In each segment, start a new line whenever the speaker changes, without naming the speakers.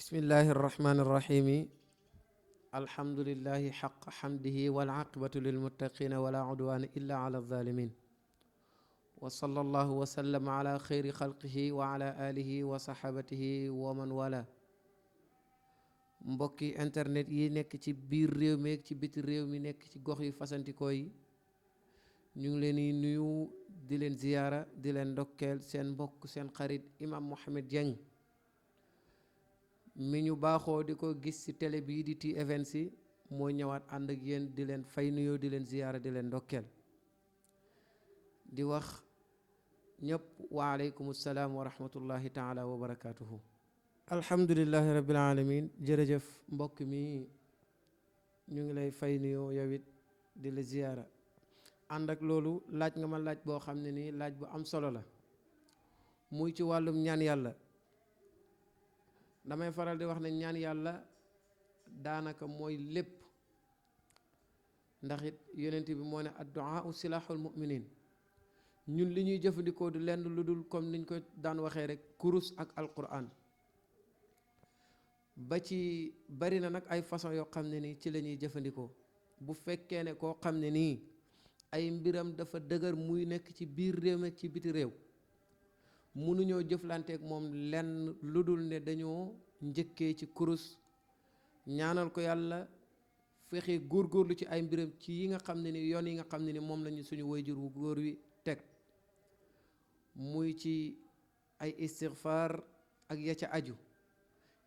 bismillahi irrahmani irrahimi alhamdulillahi xaq xamdihi walaqibatu lilmuttaqina wala udwana illa ala alzalimin wa sallallahu wa sallama ala xeyri xalqihi wa ala alihi wa saxaabatihi wa man wala mbokki internet yi nekk ci biir réew mi ak ci biti réew mi nekk ci gox yu fasantikoo yi ñu ngi leen di nuyu di leen ziyaara di leen ndokkeel seen mbokk seen xarit imam Mohamed Dieng mi ñu baaxoo di ko gis ci télé bii di TEVents yi moo ñëwaat ànd ak yéen di leen fay nuyoo di leen ziyaara di leen ndokkeel di wax ñëpp wa aleykum salaam wa rahmatullahi taala wa barakaatuhu. alhamdulillahi rabbil alamin jërëjëf mbokk mi ñu ngi lay fay nuyoo yow it di la ziyaara ànd ak loolu laaj nga ma laaj boo xam ne nii laaj bu am solo la muy ci wàllum ñaan yàlla. damay faral di wax ne ñaan yàlla daanaka mooy lépp ndax it yonent bi moo ne addu'a silaaxul mu'minin ñun li ñuy jëfandikoo du lenn lu dul comme niñ ko daan waxee rek kurus ak alquran ba ci bari na nag ay façon yoo xam ne nii ci la ñuy jëfandikoo bu fekkee ne koo xam ne nii ay mbiram dafa dëgër muy nekk ci biir réew mi ci biti réew mënuñoo jëflanteek moom lenn lu dul ne dañoo njëkkee ci kurus ñaanal ko yàlla fexe góorgóorlu ci ay mbiram ci yi nga xam ne ni yoon yi nga xam ne ni moom lañu suñu wayjur wu góor wi teg muy ci ay istighfar ak ya ca aju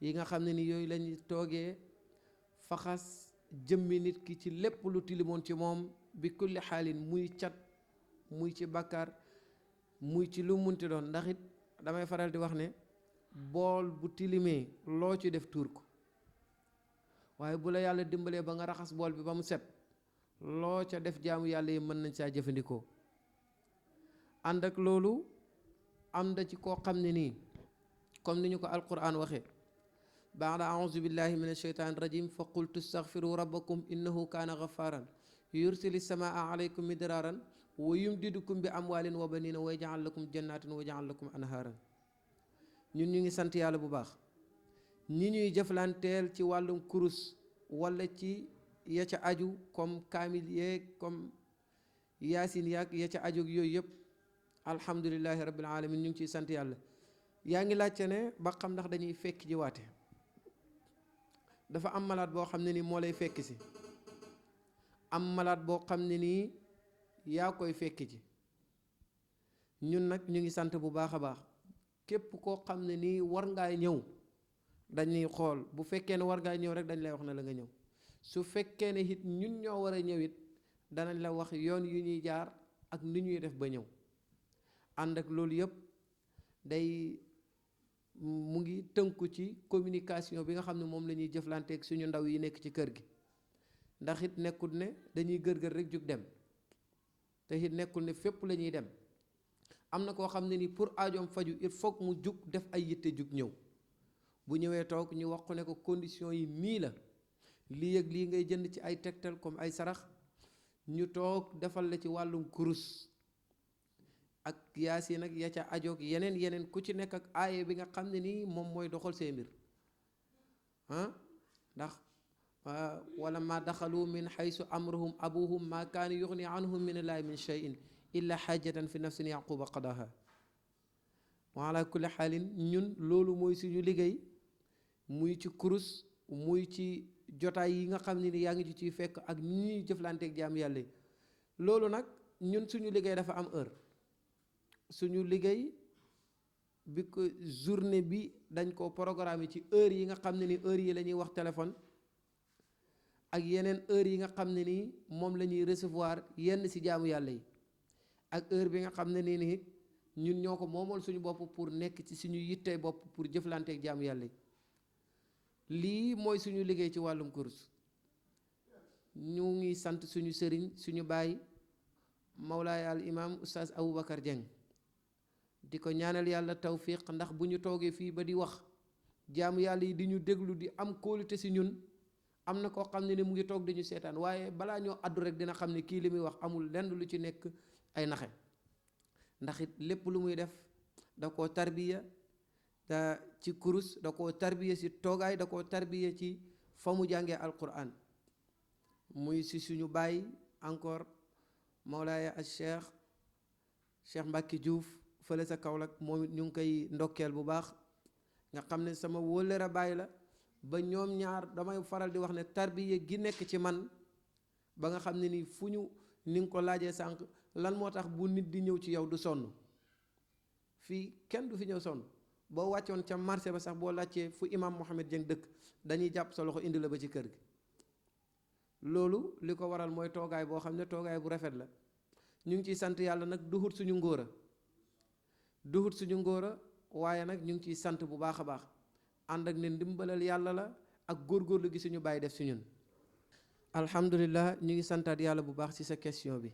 yi nga xam ne ni yooyu lañuy toogee faxas jëmmi nit ki ci lépp lu tilimoon ci moom bi kulli xaalin muy cat muy ci bàkkaar muy ci lu munti doon ndax it damay faral di wax ne bool bu tilimee loo ci def tuur ko waaye bu la yàlla dimbalee ba nga raxas bool bi ba mu set loo ca def jaamu yàlla yi mën nañ saa jëfandikoo ànd ak loolu am da ci koo xam ne nii comme ni ñu ko alquran waxee baada auzu billahi min asheytaan rajim fa qultu astaghfiru rabbakum innahu kaana ghafaran yursili samaa alaykum midraaran wa yumdidukum bi amwaalin wa banina wa yaj'al lakum jannatin wa yaj'al lakum anhaaran ñun ñu ngi sant yàlla bu baax ñi ñuy jëflanteel ci wàllum kurus wala ci ya ca aju comme kaamil yeeg comme yaasin yaag ya ca aju yooyu yëpp alhamdulillahi rabbil alamin ñu ngi ciy sant yàlla. yaa ngi laajte ne ba xam ndax dañuy fekk ji waate dafa am malaat boo xam ne nii moo lay fekk si am malaat boo xam ne nii yaa koy fekk ji ñun nag ñu ngi sant bu baax a baax képp koo xam ne nii war ngaa ñëw dañuy xool bu fekkee ne war ngaa ñëw rek dañ lay wax ne la nga ñëw su fekkee ne it ñun ñoo war a ñëw it danañ la wax yoon yu ñuy jaar ak ni ñuy def ba ñëw ànd ak loolu yëpp day mu ngi tënku ci communication bi nga xam ne moom la ñuy jëflanteeg suñu ndaw yi nekk ci kër gi ndax it nekkul ne dañuy gër-gër rek jug dem te it nekkul ne fépp la ñuy dem am na koo xam ne ni pour aajoom faju il faut mu jug def ay yitte jug ñëw bu ñëwee toog ñu wax ko ne ko condition yi mii la lii ak lii ngay jënd ci ay tegtal comme ay sarax ñu toog defal la ci wàllum kurus ak yaasin ak ya ca ajoog yeneen ku ci nekk ak aaye bi nga xam ne nii moom mooy doxal see mbir ndax wala ma daxalu min xaysu amruhum abuhum ma kaana yuxni anhum min allahi min cheyin illa xaajatan fi nafsin yaquba qadaha wa ala kulli xaalin ñun loolu mooy suñu liggéey muy ci kurus muy ci jotaay yi nga xam ne ni yaa ngi ci ciy fekk ak ñi ñuy jëflanteeg jaam yàlla loolu nag ñun suñu liggéey dafa am heure suñu liggéey bi ko journée bi dañ ko programme ci heure yi nga xam ne ni heure yi la ñuy wax téléphone ak yeneen heure yi nga xam ne nii moom la ñuy recevoir yenn ci jaamu yàlla yi ak heure bi nga xam ne nii ñun ñoo ko moomal suñu bopp pour nekk ci suñu yittee bopp pour jëflanteeg jaamu yàlla yi lii mooy suñu liggéey ci wàllum kurus ñu ngi sant suñu sëriñ suñu baay mawlaay al imam oustaz Aboubacar Dieng di ko ñaanal yàlla tawfiq ndax bu ñu toogee fii ba di wax jaamu yàlla yi di ñu déglu di am kóolute ci ñun am na koo xam ne ni mu ngi toog di ñu seetaan waaye balaa ñoo addu rek dina xam ne kii li muy wax amul lenn lu ci nekk ay naxe ndax it lépp lu muy def da koo tarbiya te ci kurus da koo tarbiye ci toogaay da koo tarbiye ci fa mu jàngee alquran muy si suñu baay encore Mawlaaya al Cheikh Mbacke Diouf fële sa Kaolack moom it ñu ngi koy ndokkeel bu baax nga xam ne sama wóllëra baay la ba ñoom ñaar damay faral di wax ne tarbiye gi nekk ci man ba nga xam ne ni fu ñu ni nga ko laajee sànq lan moo tax bu nit di ñëw ci yow du sonn fii kenn du fi ñëw sonn boo wàccoon ca marché ba sax boo laajtee fu imam Mohamed Dieng dëkk dañuy jàpp sa loxo indi la ba ci kër gi loolu li ko waral mooy toogaay boo xam ne toogaay bu rafet la ñu ngi ciy sant yàlla nag duhut suñu ngóora waaye nag ñu ngi ciy sant bu baax a baax ànd ak ne ndimbalal yàlla la ak góorgóorlu gi suñu bàyyi def si ñun alhamdulilah ñu ngi santaat yàlla bu baax ci sa question bi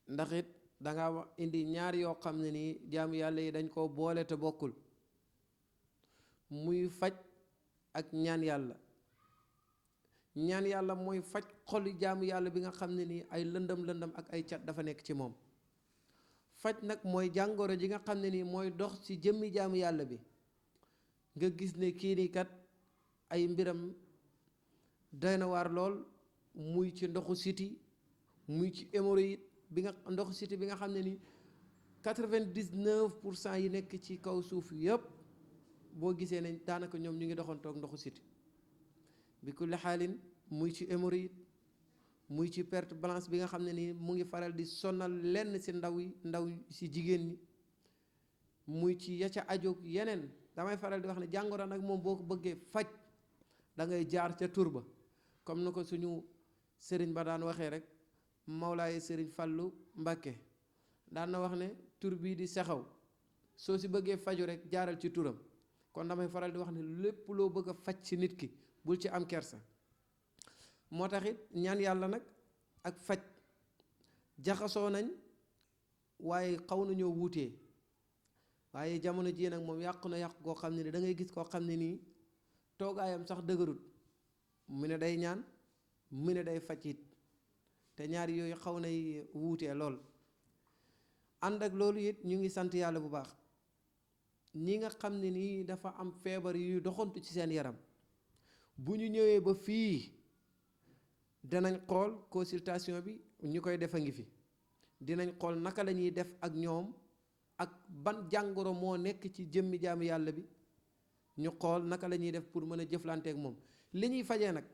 ndax it danga indi ñaar yoo xam ne nii jaamu yàlla yi dañ koo boole te bokkul muy faj ak ñaan yàlla mooy faj xolu jaamu yàlla bi nga xam ne nii ay lëndëm ak ay cat dafa nekk ci moom faj nag mooy jàngoro ji nga xam ne nii mooy dox ci jëmmi jaamu yàlla bi nga gis ne kii nii kat ay mbiram doy na waar lool muy ci ndoxu siti muy ci hémorroïde bi nga ndoxu siti bi nga xam ne ni 99% yi nekk ci kaw suuf yëpp boo gisee ne daanaka ñoom ñu ngi doxantoog ndoxu siti bi kulli xaalin muy ci hémorroïde muy ci perte blanche bi nga xam ne ni mu ngi faral di sonal lenn ci ndaw ci jigéen ñi muy ci ya ca ajoog yeneen damay faral di wax ne jàngoro nag moom boo ko bëggee faj da ngay jaar ca tur ba comme na ko suñu sëriñ ba daan waxee rek Mawlaaye sëriñ Fallu Mbàkke daan na wax ne tur bii di sexaw soo si bëggee faju rek jaaral ci turam kon damay faral di wax ne lépp loo bëgg a faj ci nit ki bul ci am kersa moo tax it ñaan yàlla nag ak faj jaxasoo nañ waaye xaw nañoo wuutee waaye jamono jii nag moom yàqu na yàqu koo xam ne ni da ngay gis koo xam ne nii toogaayam sax dëgërut mu ne day ñaan mu ne day faj it te ñaar yooyu xaw nay wuutee lool ànd ak loolu it ñu ngi sant yàlla bu baax ñi nga xam ne nii dafa am feebar yuy doxantu ci seen yaram bu ñu ñëwee ba fii danañ xool consultation bi ñu koy def a ngi fi dinañ xool naka la ñuy def ak ñoom ak ban jàngoro moo nekk ci jëmmi jaamu yàlla bi ñu xool naka la ñuy def pour mën a jëflanteek moom li ñuy fajee nag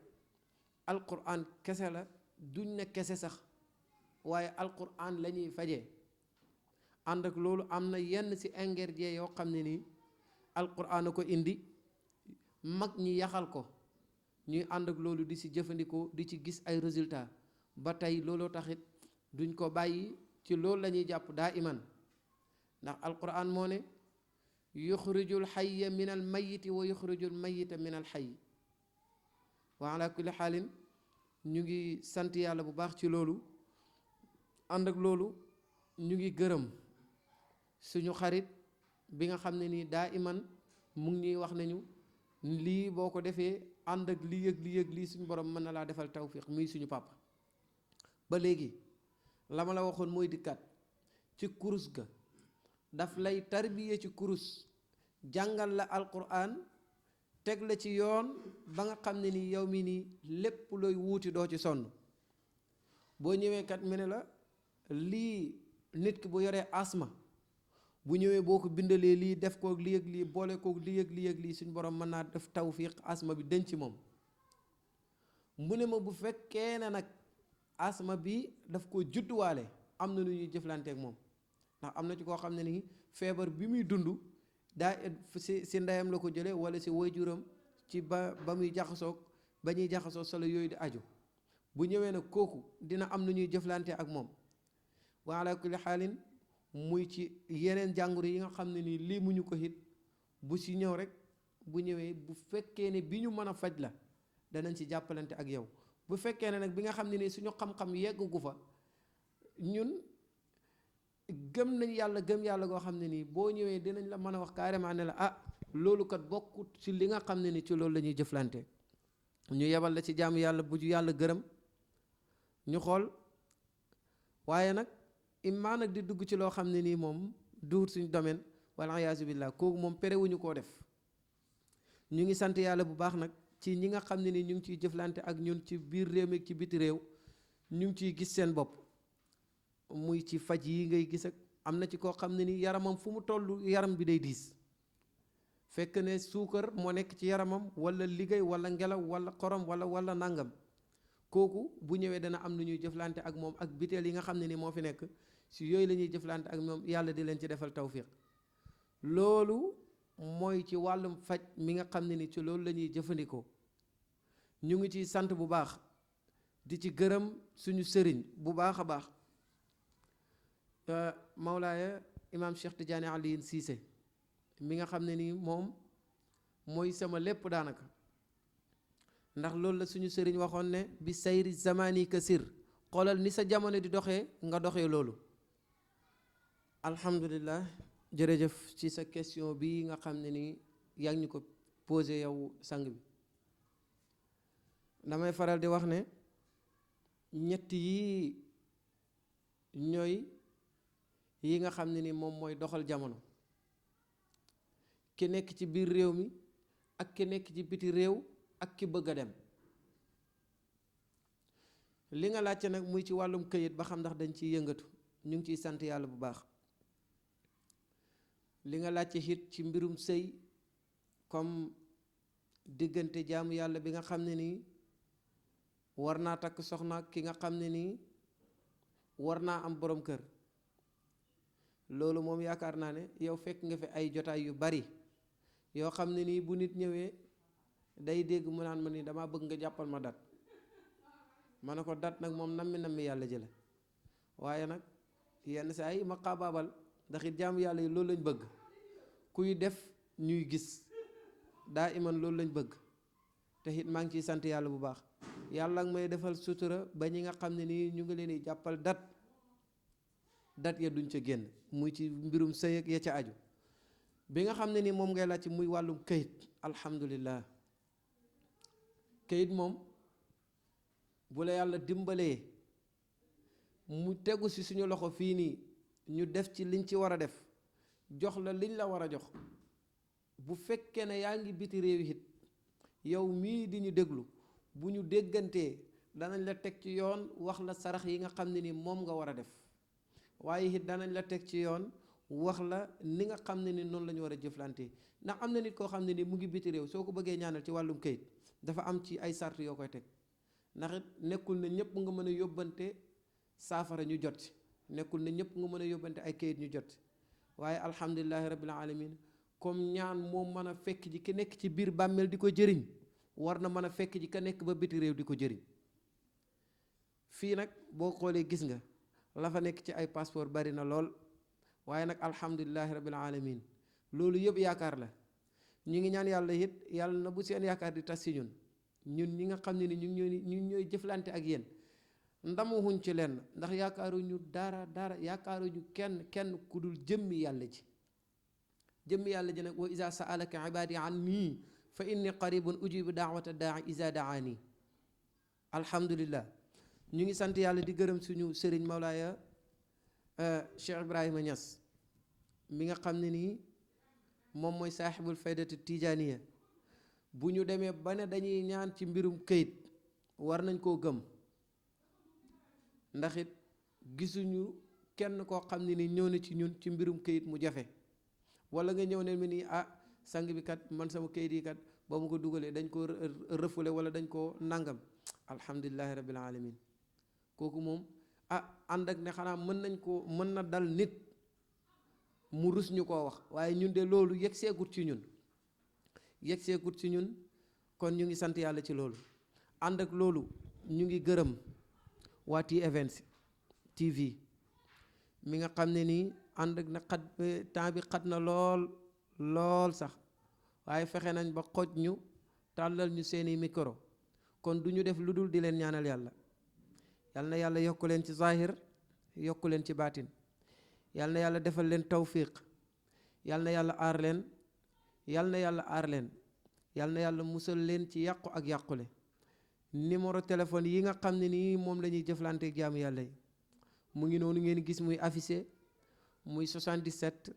alquran kese la duñ ne kese sax waaye alquran la ñuy fajee ànd ak loolu am na yenn ci ingrédients yoo xam ne nii alquran a ko indi mag ñi yaxal ko ñuy ànd ak loolu di ci jëfandikoo di ci gis ay résultats ba tey looloo taxit duñ ko bàyyi ci loolu la ñuy jàpp daa iman ndax alquran moo ne yuxrijul xayya min al mayiti wa yuxrijul mayita min al xayyi wa ala kulli xaalin ñu ngi sant yàlla bu baax ci loolu ànd ak loolu ñu ngi gërëm suñu xarit bi nga xam ne nii daa iman mu ngi ñuy wax nañu lii boo ko defee ànd ak lii suñu borom mën na laa defal tawfiq muy suñu papa ba léegi la ma la waxoon mooy dikkaat ci kurus ga daf lay tarbiye ci kurus jàngal la alquran teg la ci yoon ba nga xam ne ni yow mi nii lépp looy wuuti doo ci sonn boo ñëwee kat mu ne la lii nit ki bu yoree asma bu ñëwee boo ko bindalee lii def koog lii ak lii boole koog lii ak lii ak lii suñ borom mën naa def tawfiq asma bi denc moom mu ne ma bu fekkee ne nag asma bi daf ko judduwaale am na lu ñuy jëflanteek moom ndax am na ci koo xam ne nii feebar bi muy dund daa si ndeyam la ko jële wala si waajuram ci ba muy jaxasoog ba ñuy jaxasoo solo yooyu di aju bu ñëwee nag kooku dina am na ñuy jëflante ak moom wa ala kulli xaalin muy ci yeneen jàngoro yi nga xam ne nii lii mu ñu ko hit bu si ñëw rek bu ñëwee bu fekkee ne bi ñu mën a faj la danañ ci jàppalante ak yow bu fekkee ne nag bi nga xam ne nii suñu xam-xam yeggu fa ñun gëm yàlla goo xam ne nii boo ñëwee dinañ la mën a wax carrément ne la ah loolu kat bokkut ci li nga xam ne ni ci loolu la ñuy jëflante ñu yebal la ci jaamu yàlla bu ju yàlla gërëm ñu xool waaye nag immaa nag di dugg ci loo xam ne nii moom duur suñu domaine wala iyaazu billah kooku moom perewuñu koo def. ñu ngi sant yàlla bu baax nag ci ñi nga xam ne ni ñu ngi ciy jëflante ak ñun ci biir réew mi ci biti réew, ñu ngi ciy gis seen bopp, muy ci faj yi ngay gis ak am na ci koo xam ne ni yaramam fu mu toll yaram bi day diis, fekk ne suukar moo nekk ci yaramam wala liggéey wala ngelaw wala xorom wala nangam. kooku bu ñëwee dana am lu ñuy jëflante ak moom ak biteel yi nga xam ne ni moo fi nekk, si yooyu la ñuy jëflante ak moom, yàlla di leen ci defal tawfiq. loolu mooy ci wàllum faj mi nga xam ne ni ci loolu la ñuy jëfandikoo. ñu ngi ci sant bu baax di ci gërëm suñu sëriñ bu baax a baax, Mawlaaya Imaam Cheikh Tidiane Alioune Cissé mi nga xam ne ni moom mooy sama lépp daanaka, ndax loolu la suñu sëriñ waxoon ne bi sayri zamani kasir, xoolal ni sa jamono di doxee nga doxee loolu. alhamdulillah, jërëjëf ci sa question bi nga xam ne ni yaa ngi ñu ko posé yow sang bi. damay faral di wax ne ñett yi ñooy yi nga xam ne ni moom mooy doxal jamono. ki nekk ci biir réew mi ak ki nekk ci biti réew ak ki bëgg a dem. li nga laajte nag muy ci wàllum këyit ba xam ndax dañ ciy yëngatu, ñu ngi ciy sant yàlla bu baax. li nga laajte it ci mbirum sëy, comme diggante jaamu yàlla bi nga xam ne nii war naa takk soxna ki nga xam ne nii war naa am borom kër. loolu moom yaakaar naa ne yow fekk nga fi ay jotaay yu bari yoo xam ne nii bu nit ñëwee day dégg mu naan ma ni dama bëgg nga jàppal ma dat. ma ne ko dat nag moom nammi yàlla jële, waaye nag yenn saa yi ma xaabaabal, ndax it jaamu yàlla yi loolu lañ bëgg, kuy def ñuy gis daa iman loolu lañ bëgg. te it maa ngi ciy sant yàlla bu baax, yàlla ak may defal sutura ba ñi nga xam ne nii ñu ngi leen di jàppal dat ya duñ ca génn, muy ci mbirum sëy ak ya ca aju. bi nga xam ne ni moom ngay laaj ci muy wàllum kayit, alhamdulillah, kayit moom bu la yàlla dimbalee mu tegu si suñu loxo fii nii, ñu def ci liñ ci war a def, jox la liñ la war a jox. bu fekkee ne yaa ngi biti réew it, yow mii di ñu déglu, bu ñu déggantee danañ la teg ci yoon, wax la sarax yi nga xam ne ni moom nga war a def. waaye it danañ la teg ci yoon, wax la ni nga xam ne ni noonu la ñu war a jëflante. ndax am na nit koo xam ne ni mu ngi biti réew, soo ko bëggee ñaanal ci wàllum kayit dafa am ci ay sart yoo koy teg. ndax it nekkul ne ñëpp nga mën a yóbbante saafara ñu jot ci, nekkul ne ñëpp nga mën a yóbbante ay kayit ñu jot ci. waaye alhamdulillahi rabbil alamin, comme ñaan moom mën a fekk ji ki nekk ci biir bàmmeel di ko jëriñ, war na mën a fekk ji ka nekk ba biti réew di ko jëriñ. fii nag boo xoolee gis nga la fa nekk ci ay passeport bari na lool, waaye nag alhamdulillahi rabbil alamin, loolu yëpp yaakaar la. ñu ngi ñaan yàlla it, yàlla na bu seen yaakaar di tas si ñun ñi nga xam ne ni ñu ñooy jëflante ak yéen, ndamuwuñ ci lenn, ndax yaakaaruñu dara yaakaaruñu kenn ku dul jëmmi yàlla ji. jëmmi yàlla ji nag wa iza sa'alaka ibadi anni fa inni qaribun ujibu da'wata da'i iza da'ani. alhamdulillah, ñu ngi sant yàlla di gërëm suñu sëriñ Mawlaaya Cheikh Ibrahima Niass mi nga xam ne nii moom mooy saaxibul faydati tijaaniya. bu ñu demee ba ne dañuy ñaan ci mbirum këyit, war nañ koo gëm, ndax it gisuñu kenn koo xam ne ni ñëw na ci ñun ci mbirum këyit mu jafe, wala nga ñëw ne mi nii sang bi kat man sama këyit yi kat ba mu ko dugalee dañ koo rëfule wala dañ koo nangam. alhamdulillahi rabbil alamin, kooku moom ànd ak ne xanaa mën na dal nit mu rus ñu koo wax, waaye ñun de loolu yegg seegut ci ñun. kon ñu ngi sant yàlla ci loolu. ànd ak loolu ñu ngi gërëm waa T-Events TV mi nga xam ne nii ànd ak na temps bi xat na lool sax, waaye fexe nañ ba xoj ñu, tàllal ñu seeni micro. kon du ñu def lu dul di leen ñaanal yàlla. yal na yàlla yokku leen ci zahir, yokku leen ci baatin. yal na yàlla defal leen tawfiq. yal na yàlla aar leen. yal na yàlla musal leen ci yàqu ak yàqule. numéro téléphone yi nga xam ne nii moom la ñuy jëflante jaamu yàlla yi mu ngi noonu ngeen gis muy affiché, muy 77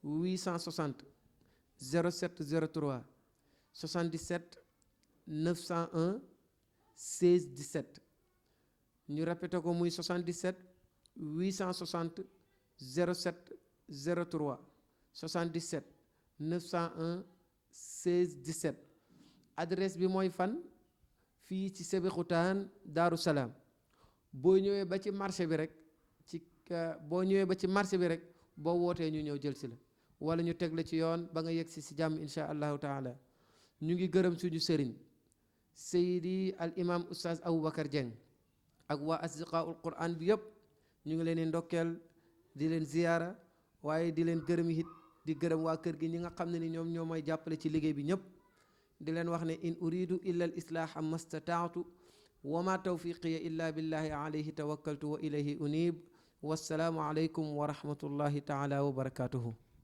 860 07 03 77 901 16 17 ñu répété ko muy 77 860 07 03 77 901 16 17 adresse bi mooy fan fii ci Sébikotane Daaru Salaam boo ñëwee ba ci marché bi rek boo wootee ñu ñëw jël si la wala ñu teg la ci yoon ba nga yegg si jàmm insha allahu taala. ñu ngi gërëm suñu sëriñ Seydi al imam oustaz Aboubacar Dieng ak waa asdiqaul quran bi yëpp ñu ngi leen di ndokkeel di leen ziyaara waaye di leen gërëm it di gërëm waa kër gi ñi nga xam ne ni ñoom ñoo may jàppale ci liggéey bi ñëpp di leen wax ne in uridu illa al islaaha mastataatu wa ma tawfiqiya illa billahi alayhi tawakkaltu wa ilayhi unib wassalaamu aleykum wa rahmatullahi taala wa barakatuhu